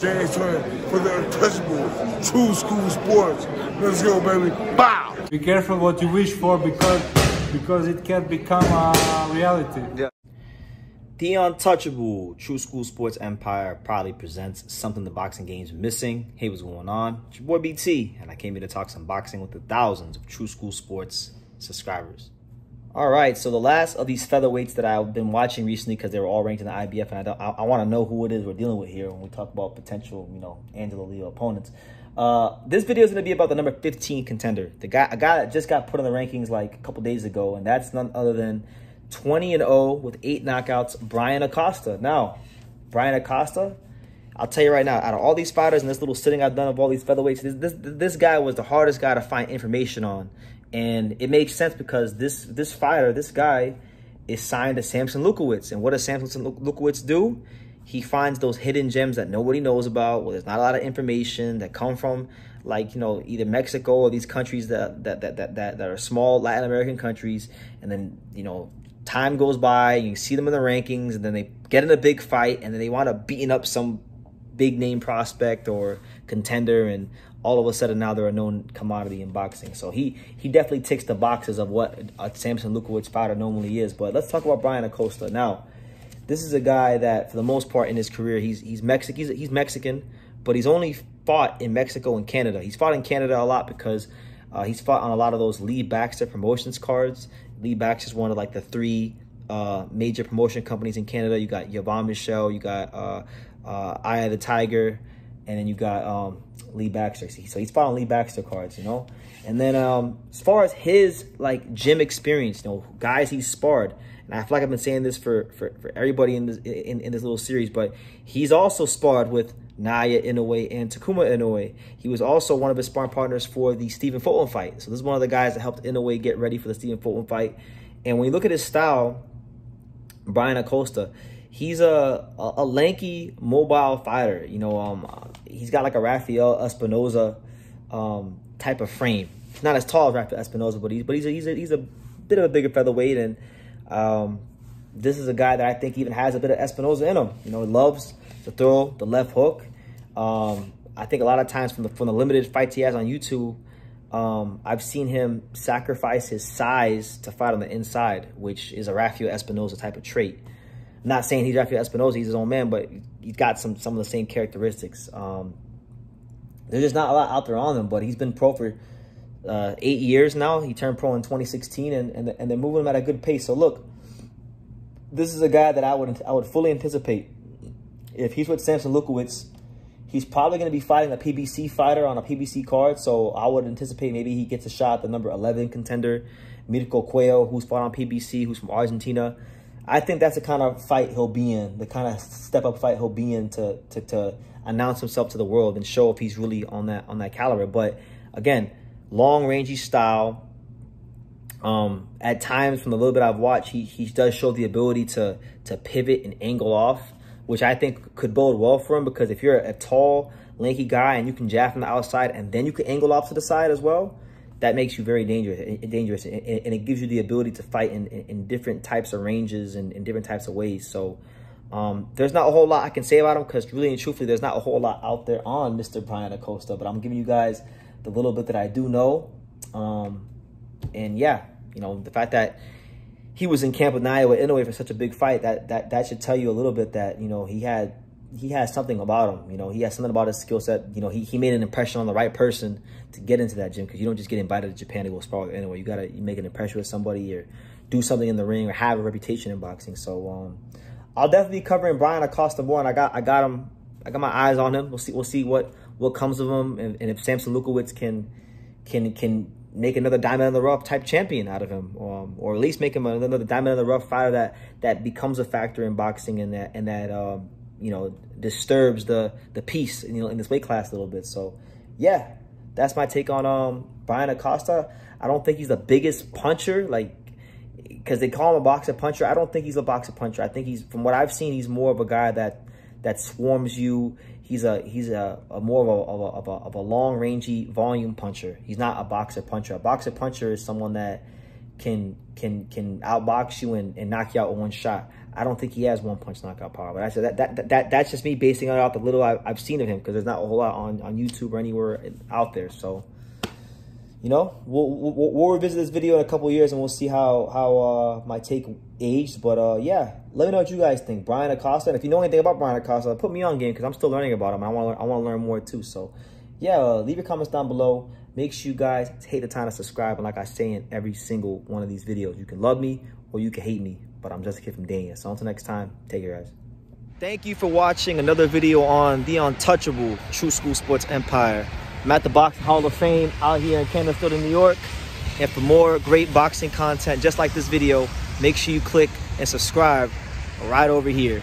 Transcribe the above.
James for the untouchable, true school sports. Let's go, baby. Bow! Be careful what you wish for because it can become a reality. Yeah. The untouchable True School Sports Empire proudly presents something the boxing game's missing. Hey, what's going on? It's your boy BT, and I came here to talk some boxing with the thousands of True School Sports subscribers. All right, so the last of these featherweights that I've been watching recently because they were all ranked in the IBF, and I want to know who it is we're dealing with here when we talk about potential, Angelo Leo opponents. This video is going to be about the number 15 contender, a guy that just got put on the rankings like a couple days ago, and that's none other than 20-0 with 8 knockouts, Bryan Acosta. Now, Bryan Acosta, I'll tell you right now, out of all these fighters and this little sitting I've done of all these featherweights, this guy was the hardest guy to find information on. And it makes sense because this guy is signed to Sampson Lewkowicz. And what does Sampson Lewkowicz do? He finds those hidden gems that nobody knows about, where there's not a lot of information, that come from, like, either Mexico or these countries that are small Latin American countries. And then, time goes by, and you see them in the rankings, and then they get in a big fight, and then they want to beating up some big name prospect or contender, and all of a sudden now they're a known commodity in boxing. So he definitely ticks the boxes of what a Sampson Lewkowicz fighter normally is. But let's talk about Bryan Acosta. Now, this is a guy that, for the most part in his career, he's Mexican, but he's only fought in Mexico and Canada. He's fought in Canada a lot because he's fought on a lot of those Lee Baxter promotions cards. Lee Baxter is one of like the 3 major promotion companies in Canada. You got Yvonne Michelle, you got Eye of the Tiger, and then you got Lee Baxter. So he's fought on Lee Baxter cards, And then as far as his gym experience, guys he's sparred, and I feel like I've been saying this for everybody in this little series, but he's also sparred with Naoya Inoue and Takuma Inoue. He was also one of his sparring partners for the Stephen Fulton fight. So this is one of the guys that helped Inoue get ready for the Stephen Fulton fight. And when you look at his style, Bryan Acosta, he's a lanky, mobile fighter. He's got like a Rafael Espinoza type of frame. He's not as tall as Rafael Espinoza, but he's a bit of a bigger featherweight. And this is a guy that I think even has a bit of Espinoza in him. He loves to throw the left hook. I think a lot of times from the limited fights he has on YouTube, I've seen him sacrifice his size to fight on the inside, which is a Rafael Espinoza type of trait. I'm not saying he's Rafael Espinoza, he's his own man, but he's got some of the same characteristics. There's just not a lot out there on him, but he's been pro for 8 years now. He turned pro in 2016, and they're moving him at a good pace. So look, this is a guy that I would fully anticipate. If he's with Sampson Lewkowicz, he's probably going to be fighting a PBC fighter on a PBC card. So I would anticipate maybe he gets a shot at the number 11 contender, Mirko Cuello, who's fought on PBC, who's from Argentina. I think that's the kind of fight he'll be in, the kind of step-up fight he'll be in to announce himself to the world and show if he's really on that caliber. But again, long, rangy style. At times, from the little bit I've watched, he does show the ability to pivot and angle off, which I think could bode well for him, because if you're a tall, lanky guy and you can jab from the outside and then you can angle off to the side as well, that makes you very dangerous, and it gives you the ability to fight in different types of ranges and in different types of ways. So there's not a whole lot I can say about him, because really and truthfully, there's not a whole lot out there on Mr. Bryan Acosta, but I'm giving you guys the little bit that I do know. And yeah, the fact that he was in camp with Naoya Inoue for such a big fight, that should tell you a little bit that, he has something about him. He has something about his skill set. He made an impression on the right person to get into that gym, because you don't just get invited to Japan to go spar with Inoue. You got to make an impression with somebody, or do something in the ring, or have a reputation in boxing. So I'll definitely be covering Bryan Acosta more, and I got my eyes on him. We'll see what comes of him, and if Sampson Lewkowicz can make another diamond in the rough type champion out of him, or at least make him another diamond in the rough fighter that becomes a factor in boxing, and that disturbs the peace in this weight class a little bit. So yeah, that's my take on Bryan Acosta. I don't think he's the biggest puncher, because they call him a boxer puncher. I don't think he's a boxer puncher. I think from what I've seen, he's more of a guy that swarms you. He's a more of a long rangey volume puncher. He's not a boxer puncher. A boxer puncher is someone that can outbox you and knock you out with one shot. I don't think he has one-punch knockout power. But I said that's just me basing it out the little I've seen of him, because there's not a whole lot on YouTube or anywhere out there. So, you know, we'll revisit this video in a couple years and we'll see how my take aged. But yeah, let me know what you guys think. Bryan Acosta, and if you know anything about Bryan Acosta, put me on game, because I'm still learning about him. I want to learn more too. So yeah, leave your comments down below. Make sure you guys take the time to subscribe. And like I say in every single one of these videos, you can love me or you can hate me, but I'm just a kid from Dania. So until next time, take care, guys. Thank you for watching another video on the untouchable True School Sports Empire. I'm at the Boxing Hall of Fame out here in Contender, New York. And for more great boxing content just like this video, make sure you click and subscribe right over here.